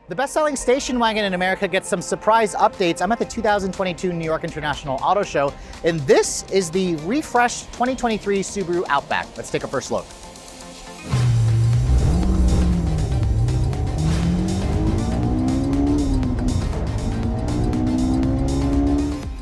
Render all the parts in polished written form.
The best-selling station wagon in America gets some surprise updates. I'm at the 2022 New York International Auto Show, and this is the refreshed 2023 Subaru Outback. Let's take a first look.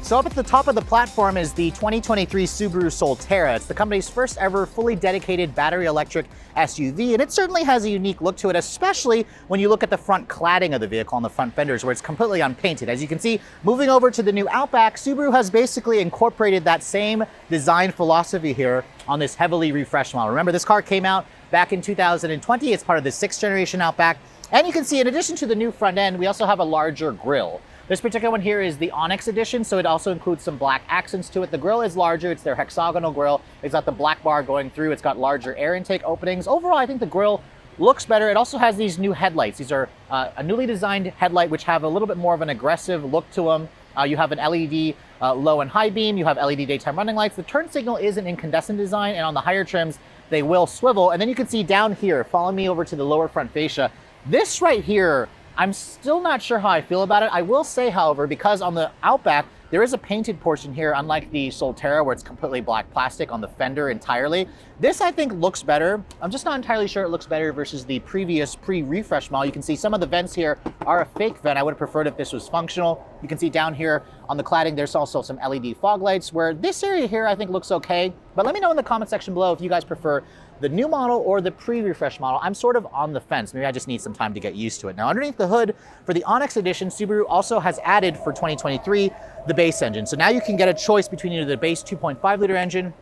So up at the top of the platform is the 2023 Subaru Solterra. It's the company's first ever fully dedicated battery electric SUV, and it certainly has a unique look to it, especially when you look at the front cladding of the vehicle on the front fenders where it's completely unpainted. As you can see, moving over to the new Outback, Subaru has basically incorporated that same design philosophy here on this heavily refreshed model. Remember, this car came out back in 2020. It's part of the 6th generation Outback. And you can see, in addition to the new front end, we also have a larger grille. This particular one here is the Onyx edition, so it also includes some black accents to it. The grille is larger, it's their hexagonal grille. It's got the black bar going through, it's got larger air intake openings. Overall, I think the grille looks better. It also has these new headlights. These are a newly designed headlight, which have a little bit more of an aggressive look to them. You have an LED low and high beam, you have LED daytime running lights. The turn signal is an incandescent design, and on the higher trims, they will swivel. And then you can see down here, follow me over to the lower front fascia. This right here, I'm still not sure how I feel about it. I will say, however, because on the Outback, there is a painted portion here, unlike the Solterra, where it's completely black plastic on the fender entirely. This, I think, looks better. I'm just not entirely sure it looks better versus the previous pre-refresh model. You can see some of the vents here are a fake vent. I would have preferred if this was functional. You can see down here on the cladding, there's also some LED fog lights, where this area here, I think, looks okay. But let me know in the comment section below if you guys prefer the new model or the pre-refresh model. I'm sort of on the fence. Maybe I just need some time to get used to it. Now, underneath the hood for the Onyx edition, Subaru also has added for 2023 the base engine. So now you can get a choice between either the base 2.5 liter engine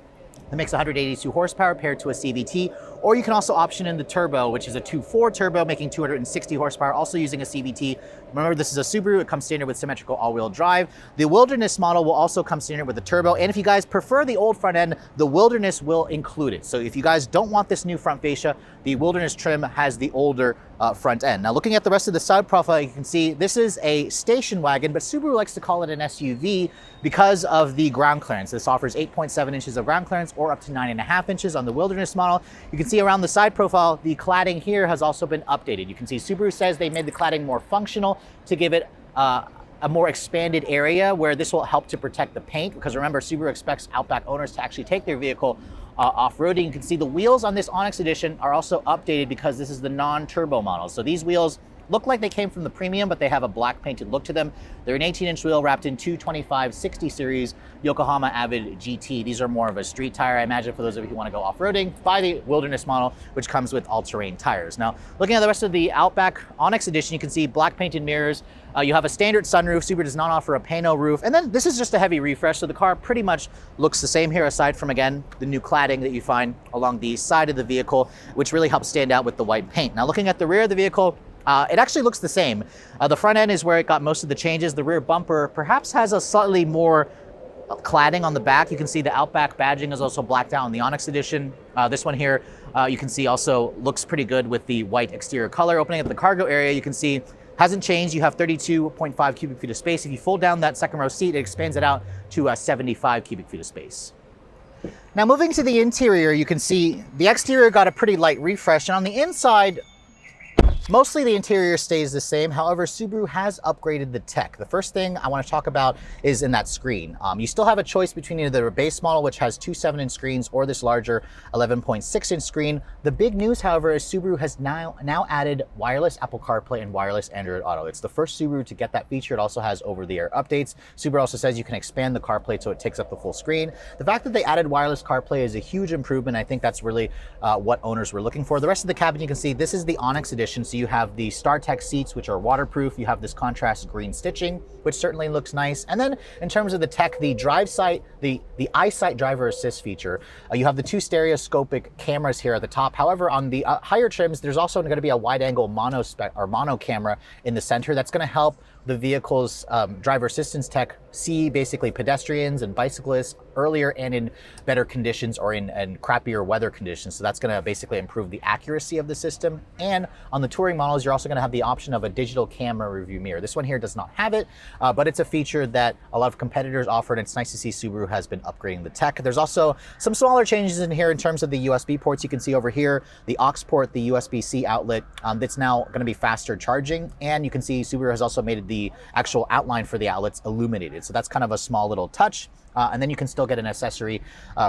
that makes 182 horsepower paired to a CVT, or you can also option in the turbo, which is a 2.4 turbo making 260 horsepower, also using a CVT. Remember, this is a Subaru. It comes standard with symmetrical all-wheel drive. The Wilderness model will also come standard with the turbo, and if you guys prefer the old front end, the Wilderness will include it. So if you guys don't want this new front fascia, the Wilderness trim has the older front end. Now, looking at the rest of the side profile, you can see this is a station wagon, but Subaru likes to call it an SUV because of the ground clearance. This offers 8.7 inches of ground clearance, or up to 9.5 inches on the Wilderness model. You can see around the side profile, the cladding here has also been updated. You can see Subaru says they made the cladding more functional to give it a more expanded area, where this will help to protect the paint, because remember, Subaru expects Outback owners to actually take their vehicle off-roading. You can see the wheels on this Onyx edition are also updated because this is the non-turbo model. So these wheels look like they came from the premium, but they have a black painted look to them. They're an 18-inch wheel wrapped in two 25/60 series Yokohama Avid GT. These are more of a street tire, I imagine, for those of you who want to go off-roading. Buy the Wilderness model, which comes with all-terrain tires. Now, looking at the rest of the Outback Onyx edition, you can see black painted mirrors. You have a standard sunroof. Subaru does not offer a pano roof. And then this is just a heavy refresh, so the car pretty much looks the same here, aside from, again, the new cladding that you find along the side of the vehicle, which really helps stand out with the white paint. Now, looking at the rear of the vehicle, it actually looks the same. The front end is where it got most of the changes. The rear bumper perhaps has a slightly more cladding on the back. You can see the Outback badging is also blacked out on the Onyx edition. This one here, you can see also looks pretty good with the white exterior color. Opening up the cargo area, you can see hasn't changed. You have 32.5 cubic feet of space. If you fold down that second row seat, it expands it out to 75 cubic feet of space. Now, moving to the interior, you can see the exterior got a pretty light refresh, and on the inside, mostly the interior stays the same. However, Subaru has upgraded the tech. The first thing I want to talk about is in that screen. You still have a choice between either the base model, which has two 7-inch screens, or this larger 11.6-inch screen. The big news, however, is Subaru has now added wireless Apple CarPlay and wireless Android Auto. It's the first Subaru to get that feature. It also has over-the-air updates. Subaru also says you can expand the CarPlay so it takes up the full screen. The fact that they added wireless CarPlay is a huge improvement. I think that's really what owners were looking for. The rest of the cabin, you can see this is the Onyx edition. So you have the StarTech seats, which are waterproof. You have this contrast green stitching, which certainly looks nice. And then in terms of the tech, the EyeSight driver assist feature, you have the two stereoscopic cameras here at the top. However, on the higher trims, there's also going to be a wide-angle mono camera in the center. That's going to help the vehicle's driver assistance tech see basically pedestrians and bicyclists earlier and in better conditions or in crappier weather conditions. So that's going to basically improve the accuracy of the system. And on the touring models, you're also going to have the option of a digital camera review mirror. This one here does not have it, but it's a feature that a lot of competitors offer, and it's nice to see Subaru has been upgrading the tech. There's also some smaller changes in here in terms of the USB ports. You can see over here the aux port, the USB-C outlet that's now going to be faster charging, and you can see Subaru has also made the actual outline for the outlets illuminated. So that's kind of a small little touch. And then you can still get an accessory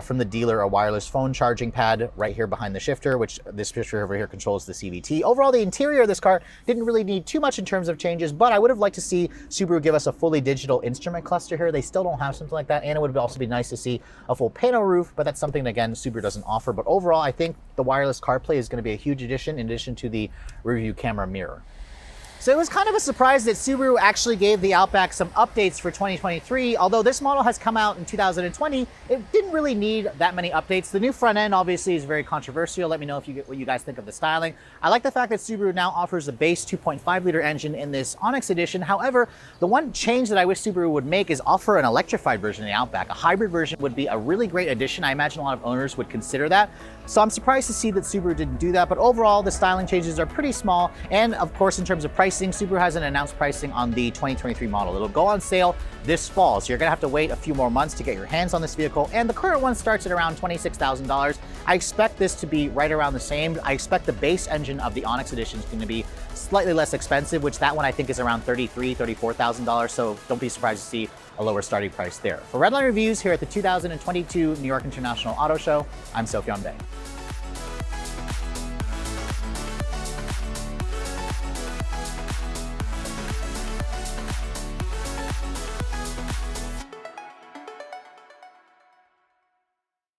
from the dealer, a wireless phone charging pad right here behind the shifter, which this shifter over here controls the CVT. Overall, the interior of this car didn't really need too much in terms of changes, but I would have liked to see Subaru give us a fully digital instrument cluster here. They still don't have something like that, and it would also be nice to see a full panel roof, but that's something that, again, Subaru doesn't offer. But overall, I think the wireless CarPlay is going to be a huge addition in addition to the rear-view camera mirror. So it was kind of a surprise that Subaru actually gave the Outback some updates for 2023. Although this model has come out in 2020, it didn't really need that many updates. The new front end obviously is very controversial. Let me know what you guys think of the styling. I like the fact that Subaru now offers a base 2.5 liter engine in this Onyx edition. However, the one change that I wish Subaru would make is offer an electrified version of the Outback. A hybrid version would be a really great addition. I imagine a lot of owners would consider that. So I'm surprised to see that Subaru didn't do that, but overall the styling changes are pretty small. And of course, in terms of pricing, Subaru hasn't announced pricing on the 2023 model. It'll go on sale this fall, so you're gonna have to wait a few more months to get your hands on this vehicle, and the current one starts at around $26,000. I expect this to be right around the same. I expect the base engine of the Onyx edition is gonna be slightly less expensive, which that one I think is around $33,000, $34,000, so don't be surprised to see a lower starting price there. For Redline Reviews here at the 2022 New York International Auto Show, I'm Sophion Bay.